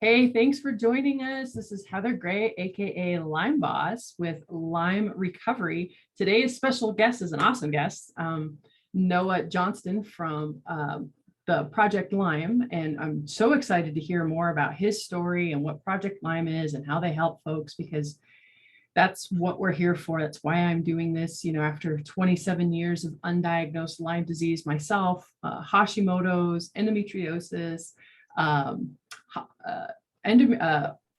Hey, thanks for joining us. This is Heather Gray, aka LymeBoss with Lyme Recovery. Today's special guest is an awesome guest, Noah Johnston from the Project Lyme. And I'm so excited to hear more about his story and what Project Lyme is and how they help folks, because that's what we're here for. That's why I'm doing this. You know, after 27 years of undiagnosed Lyme disease myself, Hashimoto's, endometriosis, um,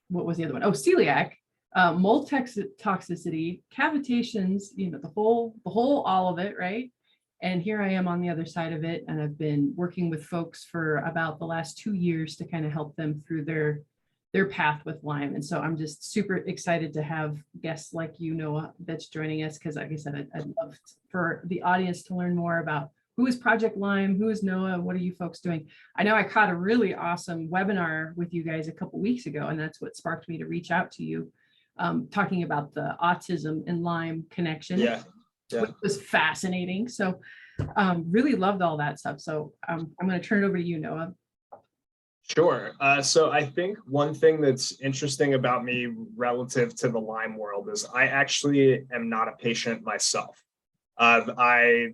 what was the other one? Oh, celiac, mold toxicity, cavitations, you know, the whole, all of it, right? And here I am on the other side of it. And I've been working with folks for about the last 2 years to kind of help them through their path with Lyme. And so I'm just super excited to have guests like you, Noah, that's joining us. Because like I said, I'd love for the audience to learn more about who is Project Lyme, who is Noah, what are you folks doing? I know I caught a really awesome webinar with you guys a couple of weeks ago, and that's what sparked me to reach out to you, talking about the autism and Lyme connection, which was fascinating. So really loved all that stuff. So I'm going to turn it over to you, Noah. Sure. So I think one thing that's interesting about me relative to the Lyme world is I actually am not a patient myself. I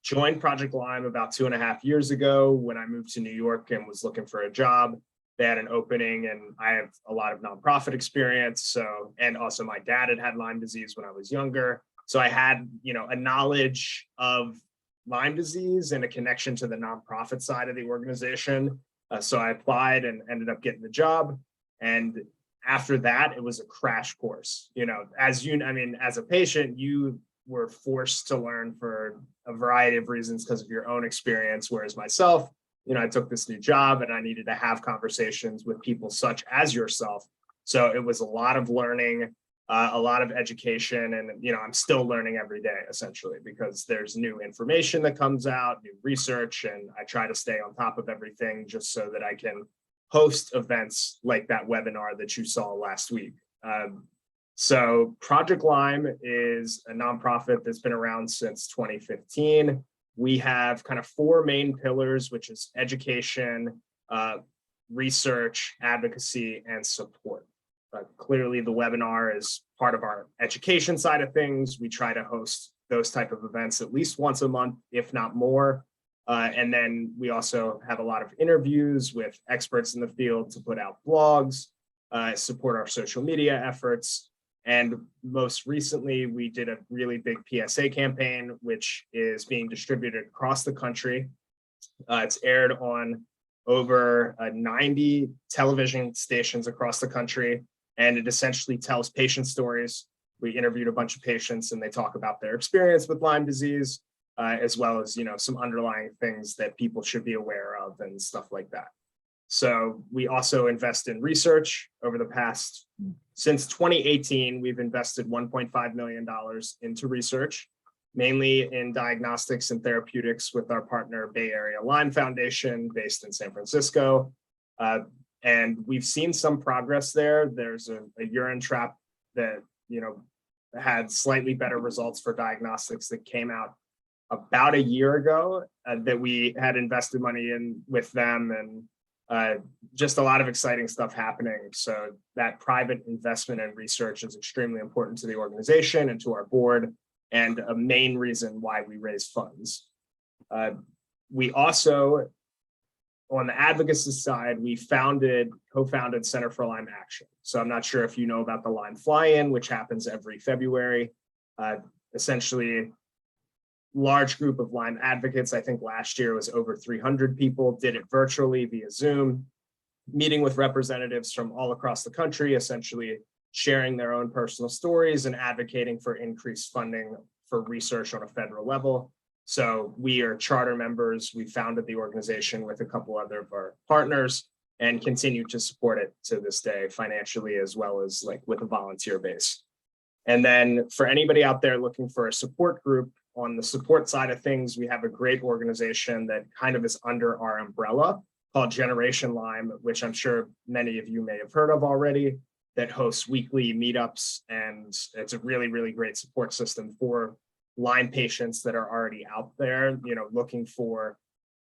joined Project Lyme about 2.5 years ago when I moved to New York and was looking for a job. They had an opening, and I have a lot of nonprofit experience. So, and also my dad had Lyme disease when I was younger. So I had, you know, a knowledge of Lyme disease and a connection to the nonprofit side of the organization. So I applied and ended up getting the job. And after that, it was a crash course. You know, as a patient, you were forced to learn for a variety of reasons because of your own experience. Whereas myself, you know, I took this new job and I needed to have conversations with people such as yourself. So it was a lot of learning, a lot of education. And, you know, I'm still learning every day, essentially, because there's new information that comes out, new research, and I try to stay on top of everything just so that I can host events like that webinar that you saw last week. So Project Lyme is a nonprofit that's been around since 2015. We have kind of 4 main pillars, which is education, research, advocacy, and support. Clearly, the webinar is part of our education side of things. We try to host those type of events at least once a month, if not more. And then we also have a lot of interviews with experts in the field to put out blogs, support our social media efforts. And most recently, we did a really big PSA campaign, which is being distributed across the country. It's aired on over 90 television stations across the country, and it essentially tells patient stories. We interviewed a bunch of patients, and they talk about their experience with Lyme disease, as well as, you know, some underlying things that people should be aware of and stuff like that. So we also invest in research. Over the past, since 2018, we've invested $1.5 million into research, mainly in diagnostics and therapeutics with our partner Bay Area Lyme Foundation, based in San Francisco. And we've seen some progress there. There's a urine trap that, you know, had slightly better results for diagnostics that came out about a year ago that we had invested money in with them, and just a lot of exciting stuff happening. So that private investment and research is extremely important to the organization and to our board, and a main reason why we raise funds. We also, on the advocacy side, we co-founded Center for Lyme Action. So I'm not sure if you know about the Lyme Fly-In, which happens every February. Essentially, large group of Lyme advocates. I think last year was over 300 people, did it virtually via Zoom, meeting with representatives from all across the country, essentially sharing their own personal stories and advocating for increased funding for research on a federal level. So we are charter members. We founded the organization with a couple other of our partners and continue to support it to this day, financially, as well as like with a volunteer base. And then for anybody out there looking for a support group, on the support side of things, we have a great organization that kind of is under our umbrella called Generation Lyme, which I'm sure many of you may have heard of already, that hosts weekly meetups. And it's a really, really great support system for Lyme patients that are already out there, you know, looking for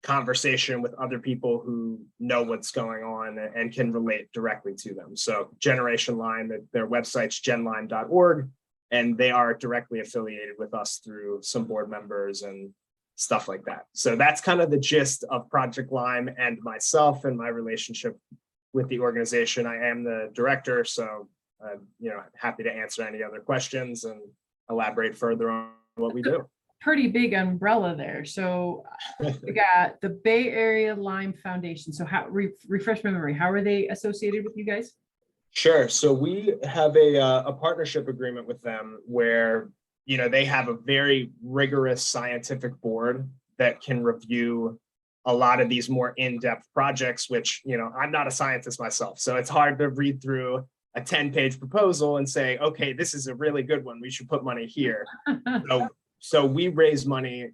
conversation with other people who know what's going on and can relate directly to them. So Generation Lyme, their website's genlyme.org, and they are directly affiliated with us through some board members and stuff like that. So that's kind of the gist of Project Lyme and myself and my relationship with the organization. I am the director, so happy to answer any other questions and elaborate further on what we do. Pretty big umbrella there. So we got the Bay Area Lyme Foundation. So how refresh my memory, how are they associated with you guys? Sure. So we have a partnership agreement with them where they have a very rigorous scientific board that can review a lot of these more in-depth projects, which I'm not a scientist myself, so it's hard to read through a 10-page proposal and say, okay, this is a really good one, we should put money here. So we raise money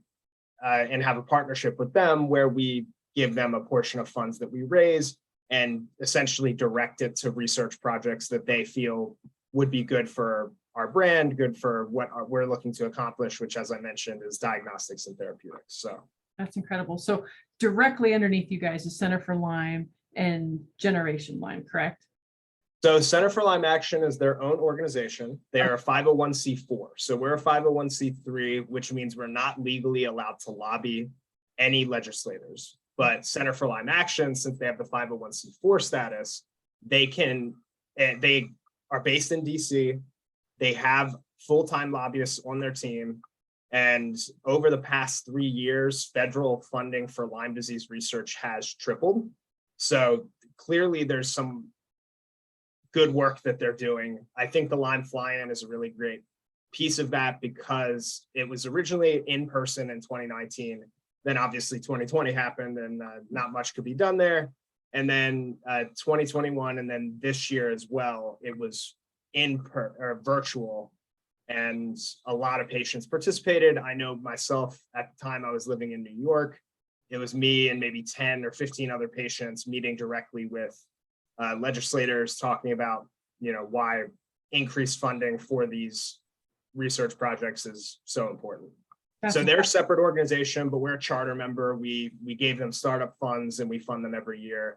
and have a partnership with them where we give them a portion of funds that we raise and essentially direct it to research projects that they feel would be good for our brand, good for what we're looking to accomplish, which, as I mentioned, is diagnostics and therapeutics. So that's incredible. So directly underneath you guys is Center for Lyme and Generation Lyme, correct? So Center for Lyme Action is their own organization. They are a 501c4. So we're a 501c3, which means we're not legally allowed to lobby any legislators. But Center for Lyme Action, since they have the 501c4 status, they are based in DC. They have full-time lobbyists on their team. And over the past 3 years, federal funding for Lyme disease research has tripled. So clearly there's some good work that they're doing. I think the Lyme Fly-In is a really great piece of that because it was originally in person in 2019. Then obviously 2020 happened and not much could be done there. And then 2021 and then this year as well, it was virtual, and a lot of patients participated. I know myself at the time I was living in New York. It was me and maybe 10 or 15 other patients meeting directly with legislators talking about, why increased funding for these research projects is so important. So they're a separate organization, but we're a charter member. We gave them startup funds and we fund them every year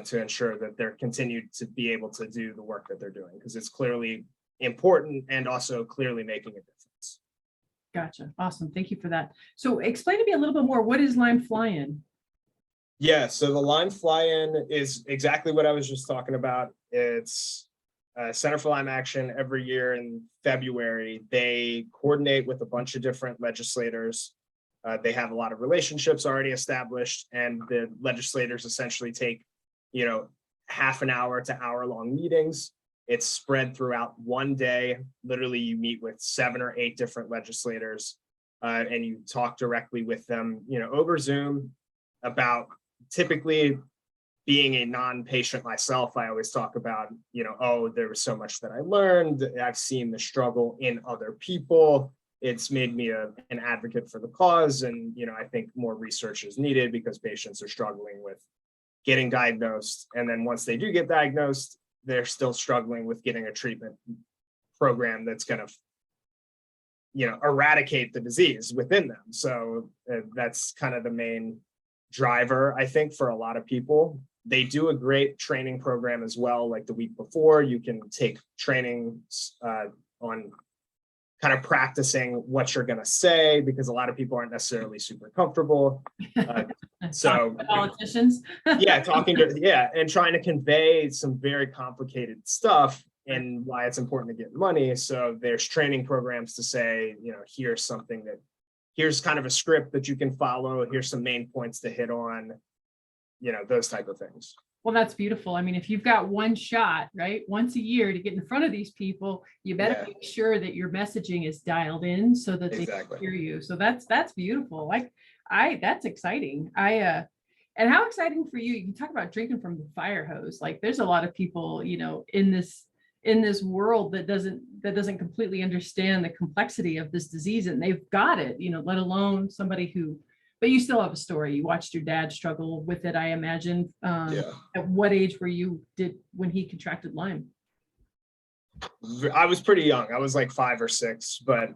to ensure that they're continued to be able to do the work that they're doing, because it's clearly important and also clearly making a difference. Gotcha. Awesome. Thank you for that. So explain to me a little bit more. What is Lyme Fly-In? Yeah, so the Lyme Fly-In is exactly what I was just talking about. It's Center for Lyme Action. Every year in February, they coordinate with a bunch of different legislators. They have a lot of relationships already established, and the legislators essentially take, half an hour to hour-long meetings. It's spread throughout one day. Literally, you meet with 7 or 8 different legislators, and you talk directly with them, over Zoom about. Typically, being a non-patient myself, I always talk about, there was so much that I learned. I've seen the struggle in other people. It's made me an advocate for the cause. And, I think more research is needed because patients are struggling with getting diagnosed. And then once they do get diagnosed, they're still struggling with getting a treatment program that's going to, eradicate the disease within them. So that's kind of the main driver, I think, for a lot of people. They do a great training program as well. Like the week before, you can take trainings on kind of practicing what you're going to say, because a lot of people aren't necessarily super comfortable. So politicians. And trying to convey some very complicated stuff and why it's important to get money. So there's training programs to say, here's kind of a script that you can follow. Here's some main points to hit on, those type of things. Well, that's beautiful. I mean, if you've got one shot, right, once a year to get in front of these people, you better make sure that your messaging is dialed in so that they can hear you. So that's beautiful. That's exciting. And how exciting for you. You talk about drinking from the fire hose. Like there's a lot of people, in this world that doesn't completely understand the complexity of this disease, and they've got it, let alone somebody who, but you still have a story. You watched your dad struggle with it, I imagine. At what age were you when he contracted Lyme? I was pretty young. I was like 5 or 6, but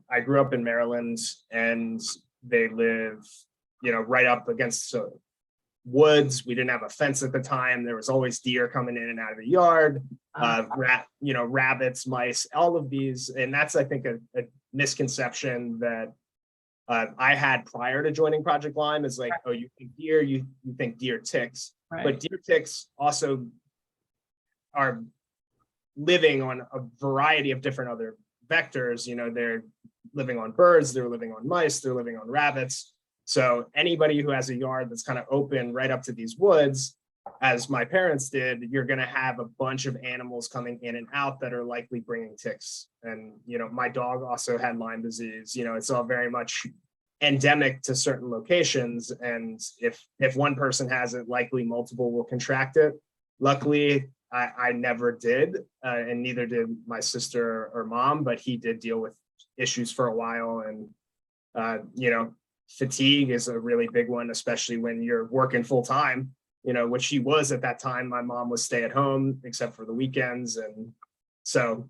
I grew up in Maryland, and they live, right up against woods. We didn't have a fence at the time. There was always deer coming in and out of the yard, rabbits, mice, all of these. And that's, I think, a misconception that I had prior to joining Project Lyme is like, oh, you think deer, you think deer ticks, Right. but deer ticks also are living on a variety of different other vectors. They're living on birds, they're living on mice, they're living on rabbits. So anybody who has a yard that's kind of open right up to these woods, as my parents did, you're going to have a bunch of animals coming in and out that are likely bringing ticks. And, my dog also had Lyme disease. It's all very much endemic to certain locations. And if one person has it, likely multiple will contract it. Luckily, I never did, and neither did my sister or mom, but he did deal with issues for a while. And, fatigue is a really big one, especially when you're working full time, which he was at that time. My mom was stay at home except for the weekends. And so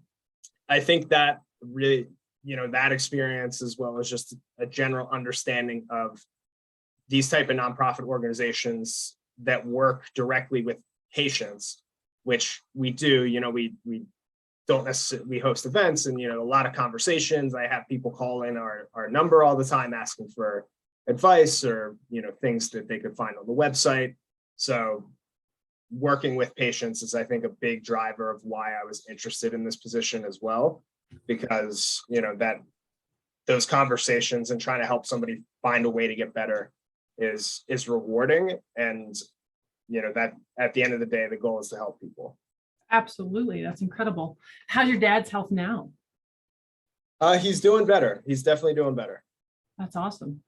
I think that really, that experience, as well as just a general understanding of these type of nonprofit organizations that work directly with patients, which we do, we don't necessarily, we host events and, a lot of conversations. I have people call in our number all the time asking for advice or, things that they could find on the website. So working with patients is, I think, a big driver of why I was interested in this position as well, because, that those conversations and trying to help somebody find a way to get better is rewarding. And, that at the end of the day, the goal is to help people. Absolutely. That's incredible. How's your dad's health now? He's doing better. He's definitely doing better. That's awesome.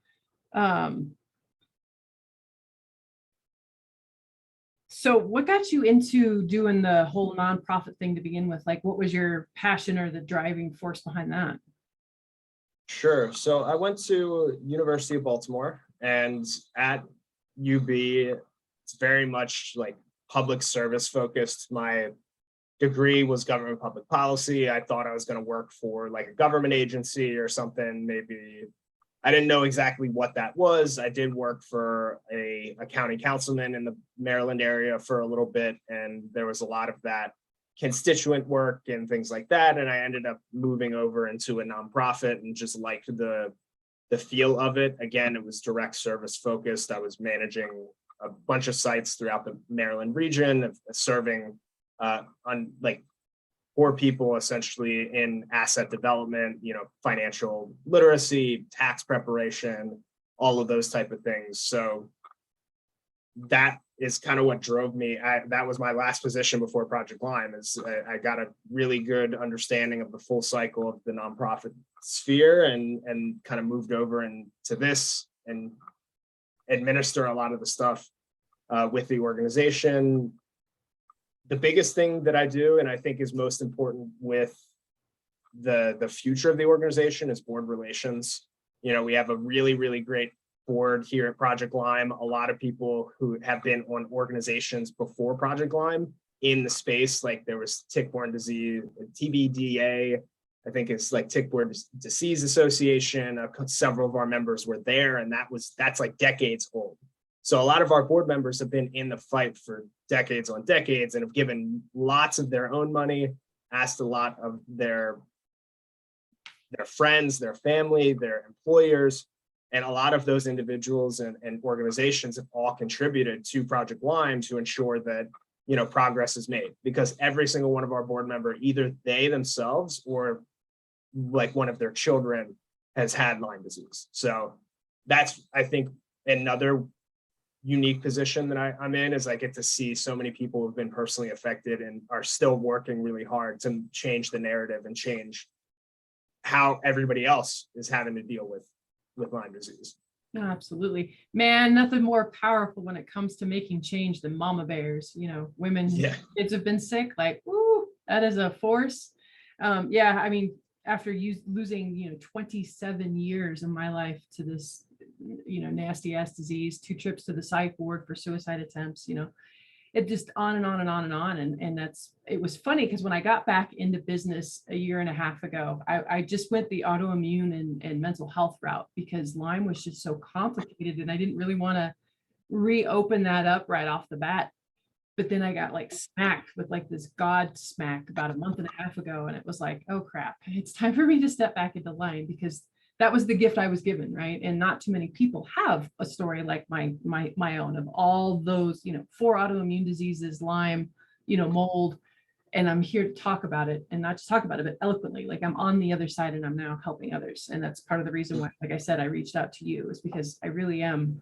So what got you into doing the whole nonprofit thing to begin with? Like, what was your passion or the driving force behind that? Sure. So I went to University of Baltimore, and at UB, it's very much like public service focused. My degree was government public policy. I thought I was going to work for like a government agency or something. Maybe I didn't know exactly what that was. I did work for a county councilman in the Maryland area for a little bit, and there was a lot of that constituent work and things like that. And I ended up moving over into a nonprofit and just liked the feel of it. Again, it was direct service focused. I was managing a bunch of sites throughout the Maryland region, serving on like poor people essentially in asset development, financial literacy, tax preparation, all of those type of things. So that is kind of what drove me. That was my last position before Project Lyme. Is I got a really good understanding of the full cycle of the nonprofit sphere, and kind of moved over into this and administer a lot of the stuff with the organization. The biggest thing that I do, and I think is most important with the future of the organization, is board relations. We have a really, really great board here at Project Lyme. A lot of people who have been on organizations before Project Lyme in the space, like there was tick-borne disease, TBDA, I think it's like Tick-Borne Disease Association. Several of our members were there, and that's like decades old. So a lot of our board members have been in the fight for decades on decades and have given lots of their own money, asked a lot of their friends, their family, their employers, and a lot of those individuals and organizations have all contributed to Project Lyme to ensure that, progress is made, because every single one of our board member, either they themselves or like one of their children has had Lyme disease. So that's, I think, another unique position that I'm in, is I get to see so many people who've been personally affected and are still working really hard to change the narrative and change how everybody else is having to deal with Lyme disease. No, absolutely, man. Nothing more powerful when it comes to making change than mama bears. Women, kids have been sick. Like, ooh, that is a force. Yeah, I mean, after losing 27 years of my life to this nasty ass disease, 2 trips to the psych ward for suicide attempts, it just on and on and on and on. And it was funny because when I got back into business a year and a half ago, I just went the autoimmune and mental health route because Lyme was just so complicated and I didn't really want to reopen that up right off the bat. But then I got like smacked with like this God smack about a month and a half ago. And it was like, oh crap, it's time for me to step back into Lyme because that was the gift I was given, right? And not too many people have a story like my own of all those, 4 autoimmune diseases, Lyme, mold. And I'm here to talk about it and not just talk about it, but eloquently. Like I'm on the other side and I'm now helping others. And that's part of the reason why, like I said, I reached out to you is because I really am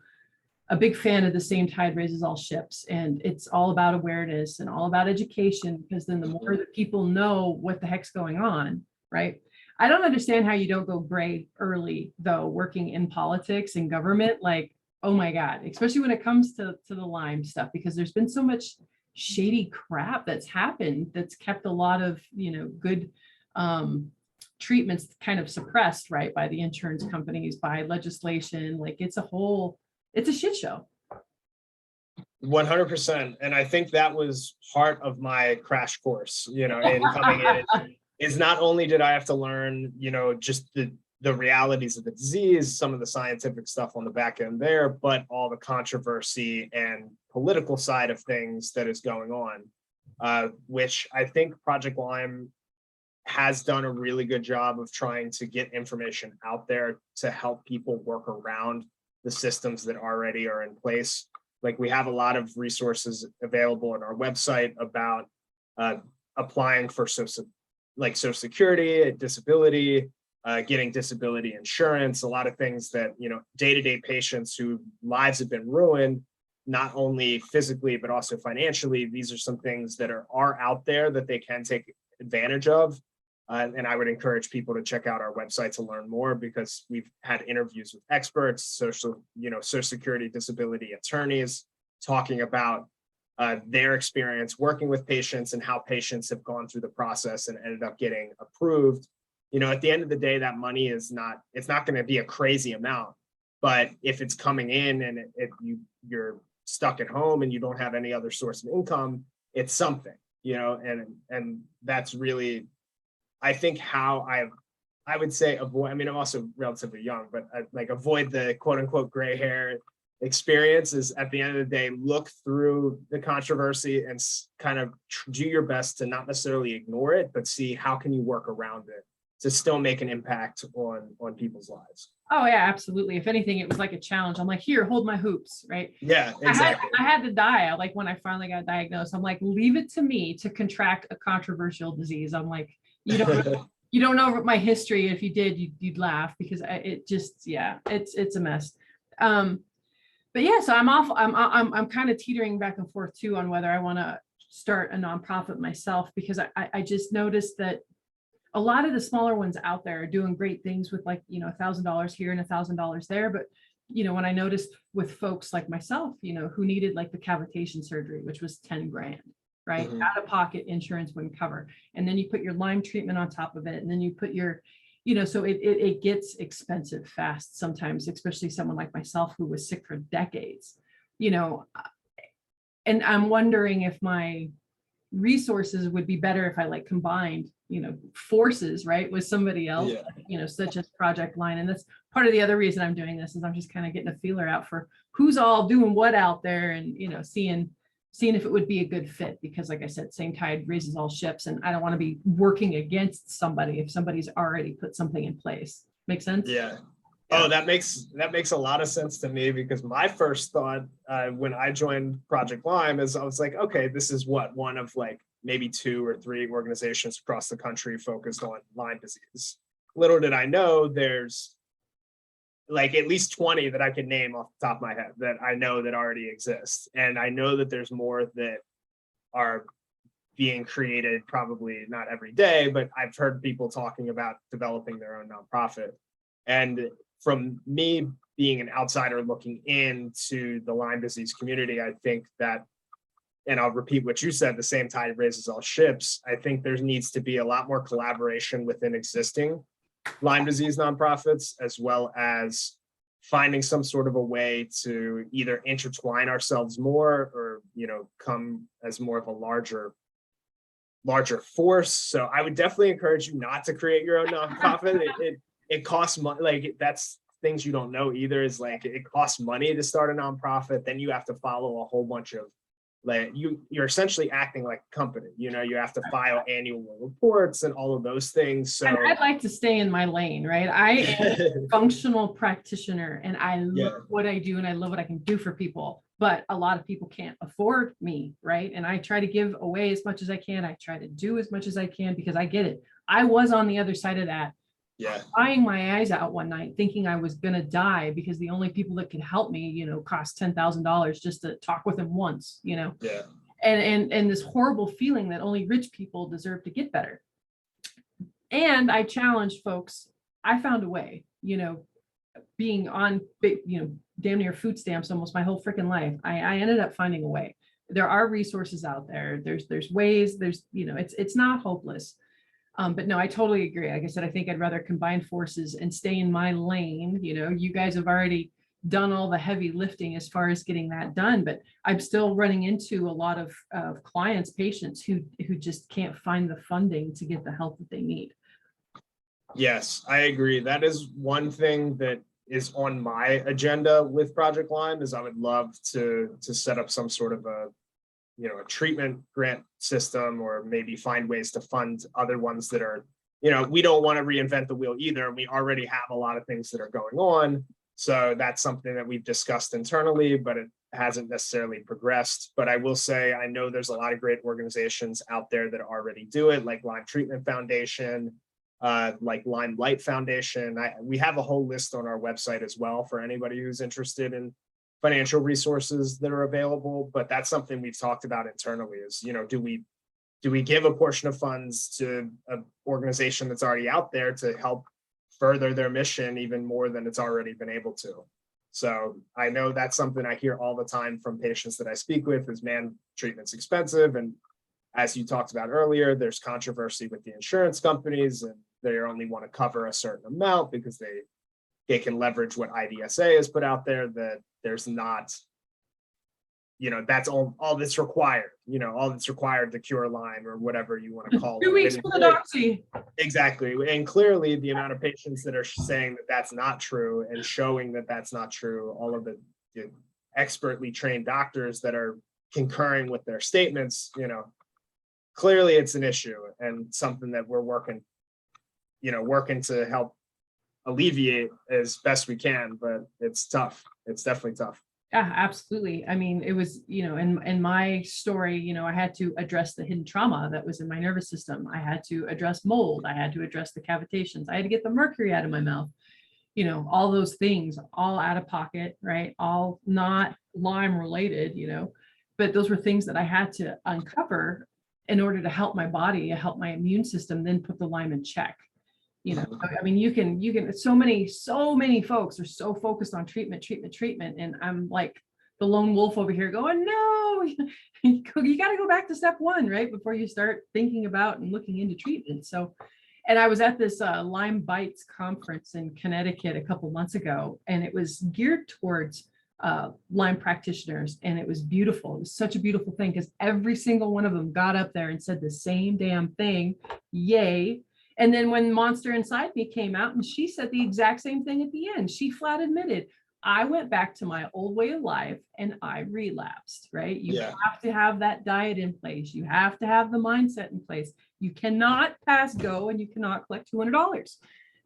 a big fan of the same tide raises all ships. And it's all about awareness and all about education, because then the more that people know what the heck's going on, right? I don't understand how you don't go gray early, though, working in politics and government. Like, oh my God, especially when it comes to the Lyme stuff, because there's been so much shady crap that's happened that's kept a lot of, good treatments kind of suppressed, right, by the insurance companies, by legislation. Like it's a shit show. 100%. And I think that was part of my crash course, in coming in. Is not only did I have to learn, just the realities of the disease, some of the scientific stuff on the back end there, but all the controversy and political side of things that is going on, which I think Project Lyme has done a really good job of trying to get information out there to help people work around the systems that already are in place. Like we have a lot of resources available on our website about applying for Social Security, disability, getting disability insurance, a lot of things that, day-to-day patients whose lives have been ruined, not only physically, but also financially. These are some things that are out there that they can take advantage of. And I would encourage people to check out our website to learn more, because we've had interviews with experts, Social Security disability attorneys, talking about their experience working with patients and how patients have gone through the process and ended up getting approved. At the end of the day, that money it's not going to be a crazy amount, but if it's coming in and if you're stuck at home and you don't have any other source of income, it's something, and that's really, I think, how I would say avoid. I mean, I'm also relatively young, but avoid the quote unquote gray hair experience. Is at the end of the day, look through the controversy and kind of do your best to not necessarily ignore it, but see how can you work around it to still make an impact on people's lives. Oh yeah, absolutely. If anything, it was like a challenge. I'm like, here, hold my hoops, right? Yeah, exactly. I had to die. When I finally got diagnosed, I'm like, leave it to me to contract a controversial disease. I'm like, you don't know my history. If you did, you'd laugh, because it's a mess. But yeah, so I'm kind of teetering back and forth too on whether I want to start a nonprofit myself, because I just noticed that a lot of the smaller ones out there are doing great things with $1,000 here and $1,000 there. But, when I noticed with folks like myself, who needed like the cavitation surgery, which was 10 grand, right? Mm-hmm. Out of pocket insurance wouldn't cover. And then you put your Lyme treatment on top of it. And then you put your, so it gets expensive fast sometimes, especially someone like myself who was sick for decades, and I'm wondering if my resources would be better if I combined, forces, right, with somebody else, such as Project Lyme. And that's part of the other reason I'm doing this, is I'm just kind of getting a feeler out for who's all doing what out there, and, seeing if it would be a good fit, because like I said, same tide raises all ships. And I don't want to be working against somebody if somebody's already put something in place. Make sense? Yeah. Oh, that makes a lot of sense to me, because my first thought when I joined Project Lyme is I was like, okay, this is one of maybe 2 or 3 organizations across the country focused on Lyme disease. Little did I know there's at least 20 that I can name off the top of my head that I know that already exist. And I know that there's more that are being created, probably not every day, but I've heard people talking about developing their own nonprofit. And from me being an outsider looking into the Lyme disease community, I think that, and I'll repeat what you said, the same tide raises all ships. I think there needs to be a lot more collaboration within existing Lyme disease nonprofits, as well as finding some sort of a way to either intertwine ourselves more, or come as more of a larger force. So I would definitely encourage you not to create your own nonprofit. It costs money. Like, that's things you don't know either, is like, it costs money to start a nonprofit. Then you have to follow a whole bunch of, like, you're essentially acting like a company. You know, you have to file annual reports and all of those things. So And I'd like to stay in my lane, right? I am a functional practitioner, and I love what I do, and I love what I can do for people. But a lot of people can't afford me, right? And I try to give away as much as I can. I try to do as much as I can, because I get it. I was on the other side of that, crying my eyes out one night, thinking I was gonna die, because the only people that could help me, you know, cost $10,000 just to talk with them once, you know. And this horrible feeling that only rich people deserve to get better. And I challenged folks. I found a way, you know, being on, you know, damn near food stamps almost my whole freaking life. I ended up finding a way. There are resources out there. There's ways. There's, you know, it's not hopeless. But no, I totally agree. Like I said, I think I'd rather combine forces and stay in my lane. You know, you guys have already done all the heavy lifting as far as getting that done, but I'm still running into a lot of clients, patients who just can't find the funding to get the help that they need. Yes, I agree. That is one thing that is on my agenda with Project Lyme, is I would love to set up some sort of a, you know, a treatment grant system, or maybe find ways to fund other ones that are, you know, we don't want to reinvent the wheel either. We already have a lot of things that are going on. So that's something that we've discussed internally, but it hasn't necessarily progressed. But I will say, I know there's a lot of great organizations out there that already do it, like Lyme Treatment Foundation, like Lyme Light Foundation. We have a whole list on our website as well for anybody who's interested in financial resources that are available. But that's something we've talked about internally, is, you know, do we give a portion of funds to an organization that's already out there to help further their mission even more than it's already been able to? So I know that's something I hear all the time from patients that I speak with, is, man, treatment's expensive. And as you talked about earlier, there's controversy with the insurance companies, and they only want to cover a certain amount because they can leverage what IDSA has put out there, that there's not, you know, that's all that's required, you know, all that's required to cure Lyme, or whatever you want to call it. 2 weeks for the doxy. Exactly. And clearly the amount of patients that are saying that that's not true, and showing that that's not true, all of the expertly trained doctors that are concurring with their statements, you know, clearly it's an issue, and something that we're working to help alleviate as best we can. But it's tough. It's definitely tough. Yeah, absolutely. I mean, it was, you know, in my story, you know, I had to address the hidden trauma that was in my nervous system. I had to address mold. I had to address the cavitations. I had to get the mercury out of my mouth. You know, all those things, all out of pocket, right? All not Lyme related, you know, but those were things that I had to uncover in order to help my body, help my immune system, then put the Lyme in check. You know, I mean, you can, so many folks are so focused on treatment. And I'm like the lone wolf over here going, no, you got to go back to step one, right? Before you start thinking about and looking into treatment. So, and I was at this Lyme Bites conference in Connecticut a couple months ago, and it was geared towards Lyme practitioners. And it was beautiful. It was such a beautiful thing, because every single one of them got up there and said the same damn thing. Yay. And then when Monster Inside Me came out, and she said the exact same thing at the end, she flat admitted, I went back to my old way of life and I relapsed, right? You have to have that diet in place. You have to have the mindset in place. You cannot pass go, and you cannot collect $200.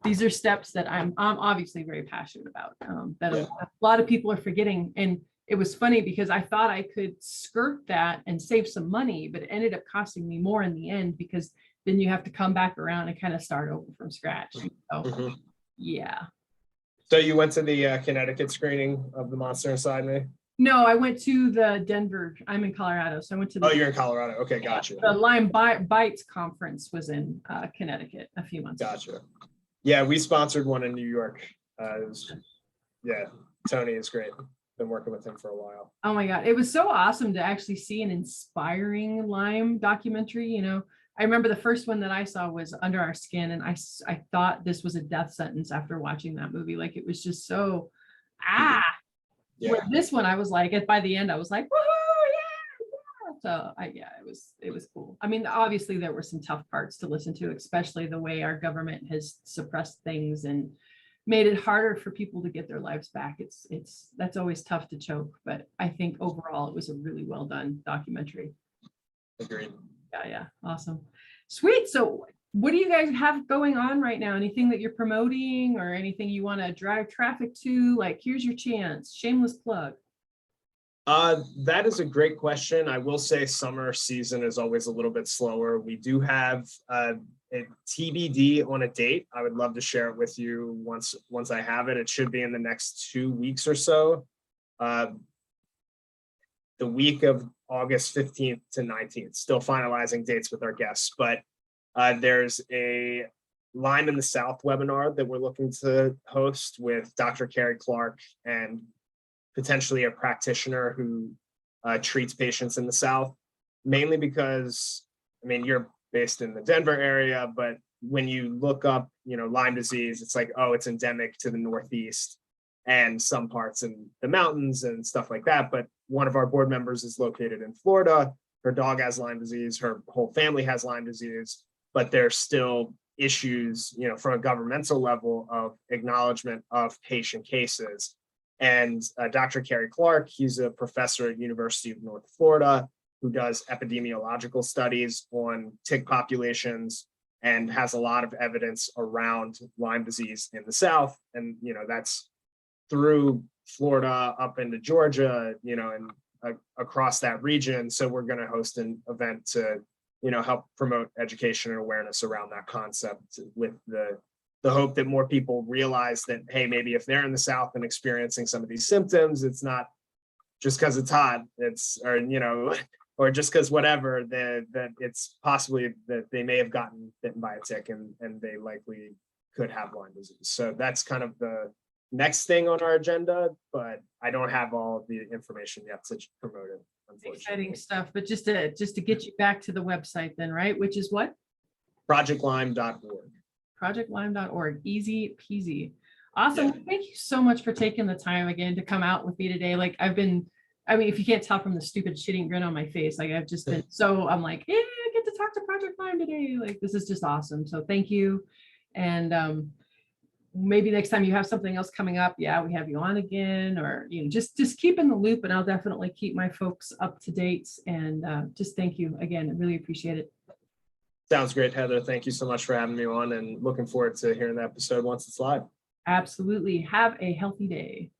These are steps that I'm obviously very passionate about, that a lot of people are forgetting. And it was funny, because I thought I could skirt that and save some money, but it ended up costing me more in the end, because then you have to come back around and kind of start over from scratch. So, yeah. So you went to the Connecticut screening of the Monster Inside Me? No, I went to the Denver. I'm in Colorado, so I went to the. Oh, you're in Colorado. Okay, gotcha. The Lyme Bites conference was in Connecticut a few months ago. Gotcha. Yeah, we sponsored one in New York. Tony is great. Been working with him for a while. Oh my God, it was so awesome to actually see an inspiring Lyme documentary. You know, I remember the first one that I saw was Under Our Skin, and I thought this was a death sentence after watching that movie. Like, it was just so Where this one, I was like, by the end, I was like, woohoo, yeah. So yeah, it was cool. I mean, obviously there were some tough parts to listen to, especially the way our government has suppressed things and made it harder for people to get their lives back. That's always tough to choke, but I think overall it was a really well done documentary. Agreed. Yeah, awesome. Sweet. So what do you guys have going on right now? Anything that you're promoting or anything you want to drive traffic to? Like, here's your chance. Shameless plug. That is a great question. I will say summer season is always a little bit slower. We do have a TBD on a date. I would love to share it with you once I have it. It should be in the next 2 weeks or so. The week of August 15th to 19th, still finalizing dates with our guests, but there's a Lyme in the South webinar that we're looking to host with Dr. Carrie Clark and potentially a practitioner who treats patients in the South, mainly because, I mean, you're based in the Denver area, but when you look up, Lyme disease, it's like, oh, it's endemic to the Northeast and some parts in the mountains and stuff like that. But one of our board members is located in Florida. Her dog has Lyme disease. Her whole family has Lyme disease, but there's still issues, from a governmental level of acknowledgement of patient cases. And Dr. Carrie Clark, he's a professor at University of North Florida who does epidemiological studies on tick populations and has a lot of evidence around Lyme disease in the South. And, that's through Florida up into Georgia, and across that region. So we're going to host an event to, help promote education and awareness around that concept with the hope that more people realize that, hey, maybe if they're in the South and experiencing some of these symptoms, it's not just because it's hot, or just because whatever, that it's possibly that they may have gotten bitten by a tick and they likely could have Lyme disease. So that's kind of the next thing on our agenda, but I don't have all the information yet to promote it. Exciting stuff, but just to get you back to the website then, right? Which is what? ProjectLyme.org. ProjectLyme.org. Easy peasy. Awesome. Yeah. Thank you so much for taking the time again to come out with me today. Like I mean, if you can't tell from the stupid shitting grin on my face, like I've just been I'm like, yeah, I get to talk to Project Lyme today. Like this is just awesome. So thank you. And maybe next time you have something else coming up, yeah, we have you on again, or just keep in the loop, and I'll definitely keep my folks up to date. And just thank you again. I really appreciate it. Sounds great, Heather. Thank you so much for having me on, and looking forward to hearing the episode once it's live. Absolutely. Have a healthy day.